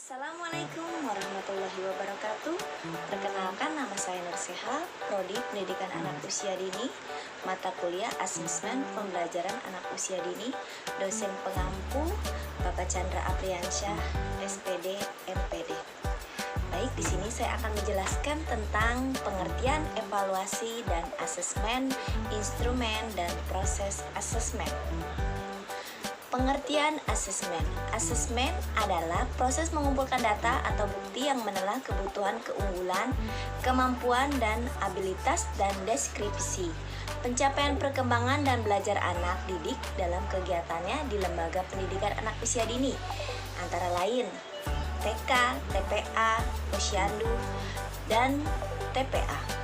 Assalamualaikum warahmatullahi wabarakatuh. Perkenalkan, nama saya Nurseha, Prodi Pendidikan Anak Usia Dini, mata kuliah Asesmen Pembelajaran Anak Usia Dini, dosen pengampu Bapak Chandra Apriansyah, SPD, MPD. Baik, di sini saya akan menjelaskan tentang pengertian evaluasi dan asesmen, instrumen dan proses asesmen. Pengertian asesmen. Asesmen adalah proses mengumpulkan data atau bukti yang menelah kebutuhan, keunggulan, kemampuan, dan abilitas dan deskripsi pencapaian perkembangan dan belajar anak didik dalam kegiatannya di lembaga pendidikan anak usia dini, antara lain TK, TPA, Posyandu, dan TPA.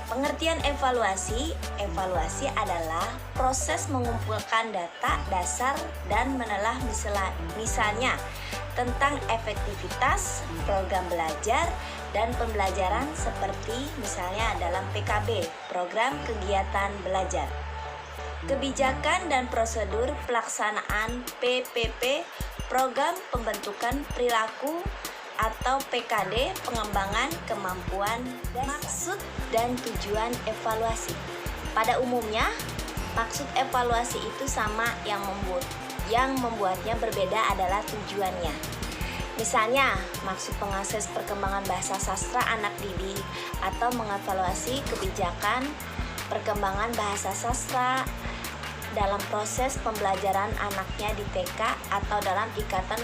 Pengertian evaluasi. Evaluasi adalah proses mengumpulkan data dasar dan menelah misalnya tentang efektivitas program belajar dan pembelajaran seperti misalnya dalam PKB, program kegiatan belajar. Kebijakan dan prosedur pelaksanaan PPP, program pembentukan perilaku atau PKD, pengembangan kemampuan dasar. Maksud dan tujuan evaluasi. Pada umumnya, maksud evaluasi itu sama, yang membuatnya berbeda adalah tujuannya. Misalnya, maksud mengakses perkembangan bahasa sastra anak didik atau mengevaluasi kebijakan perkembangan bahasa sastra dalam proses pembelajaran anaknya di TK atau dalam ikatan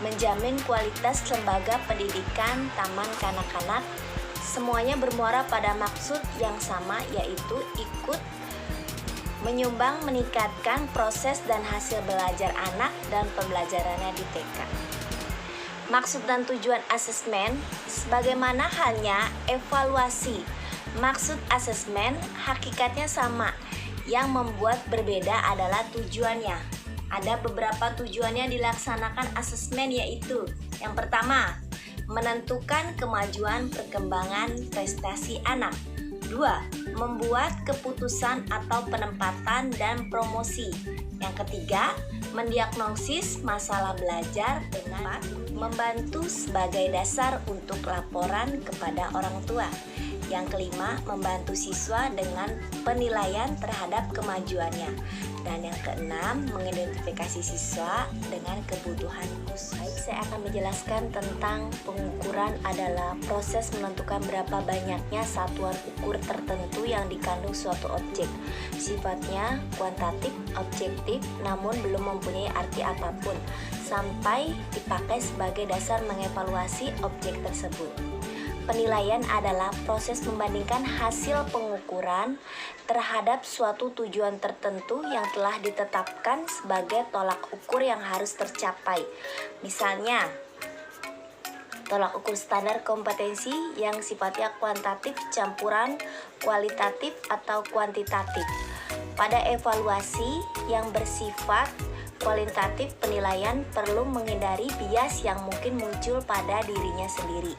menjamin kualitas lembaga pendidikan taman kanak-kanak. Semuanya bermuara pada maksud yang sama, yaitu ikut menyumbang meningkatkan proses dan hasil belajar anak dan pembelajarannya di TK. Maksud dan tujuan asesmen sebagaimana halnya evaluasi. Maksud asesmen hakikatnya sama, yang membuat berbeda adalah tujuannya. Ada beberapa tujuannya dilaksanakan asesmen, yaitu yang pertama, menentukan kemajuan perkembangan prestasi anak. 2. Membuat keputusan atau penempatan dan promosi. Yang ketiga, mendiagnosis masalah belajar dengan membantu sebagai dasar untuk laporan kepada orang tua. Yang kelima, membantu siswa dengan penilaian terhadap kemajuannya. Dan yang keenam, mengidentifikasi siswa dengan kebutuhan khusus. Baik, saya akan menjelaskan tentang pengukuran adalah proses menentukan berapa banyaknya satuan ukur tertentu yang dikandung suatu objek. Sifatnya kuantitatif, objektif, namun belum mempunyai arti apapun, sampai dipakai sebagai dasar mengevaluasi objek tersebut. Penilaian adalah proses membandingkan hasil pengukuran terhadap suatu tujuan tertentu yang telah ditetapkan sebagai tolak ukur yang harus tercapai. Misalnya, tolak ukur standar kompetensi yang sifatnya kuantitatif campuran kualitatif atau kuantitatif. Pada evaluasi yang bersifat kualitatif, penilaian perlu menghindari bias yang mungkin muncul pada dirinya sendiri.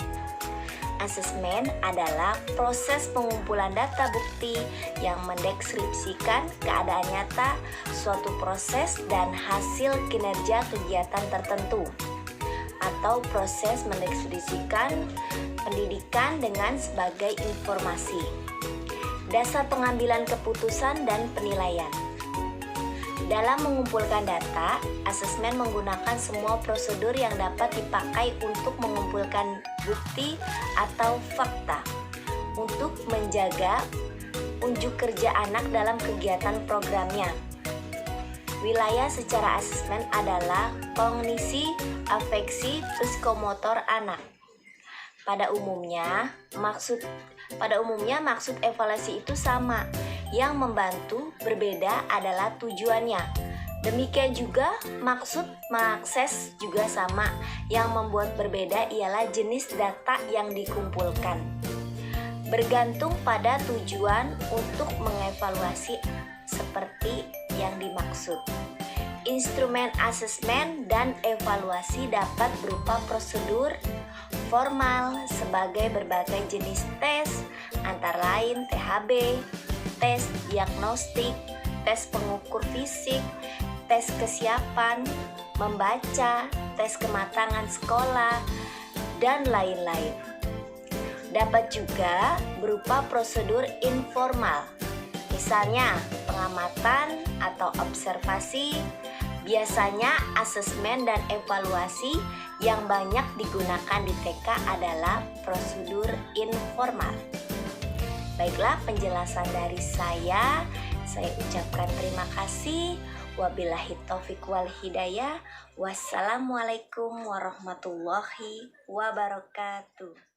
Asesmen adalah proses pengumpulan data bukti yang mendeskripsikan keadaan nyata suatu proses dan hasil kinerja kegiatan tertentu, atau proses mendeskripsikan pendidikan dengan sebagai informasi. Dasar pengambilan keputusan dan penilaian. Dalam mengumpulkan data, asesmen menggunakan semua prosedur yang dapat dipakai untuk mengumpulkan bukti atau fakta untuk menjaga unjuk kerja anak dalam kegiatan programnya. Wilayah secara asesmen adalah kognisi, afeksi, psikomotor anak. Pada umumnya maksud evaluasi itu sama. Yang membantu berbeda adalah tujuannya. Demikian juga maksud mengakses juga sama. Yang membuat berbeda ialah jenis data yang dikumpulkan. Bergantung pada tujuan untuk mengevaluasi seperti yang dimaksud. Instrumen asesmen dan evaluasi dapat berupa prosedur formal sebagai berbagai jenis tes, antara lain THB, tes diagnostik, tes pengukur fisik, tes kesiapan, membaca, tes kematangan sekolah, dan lain-lain. Dapat juga berupa prosedur informal, misalnya pengamatan atau observasi. Biasanya asesmen dan evaluasi yang banyak digunakan di TK adalah prosedur informal. Baiklah, penjelasan dari saya ucapkan terima kasih. Wabillahi taufiq wal hidayah. Wassalamualaikum warahmatullahi wabarakatuh.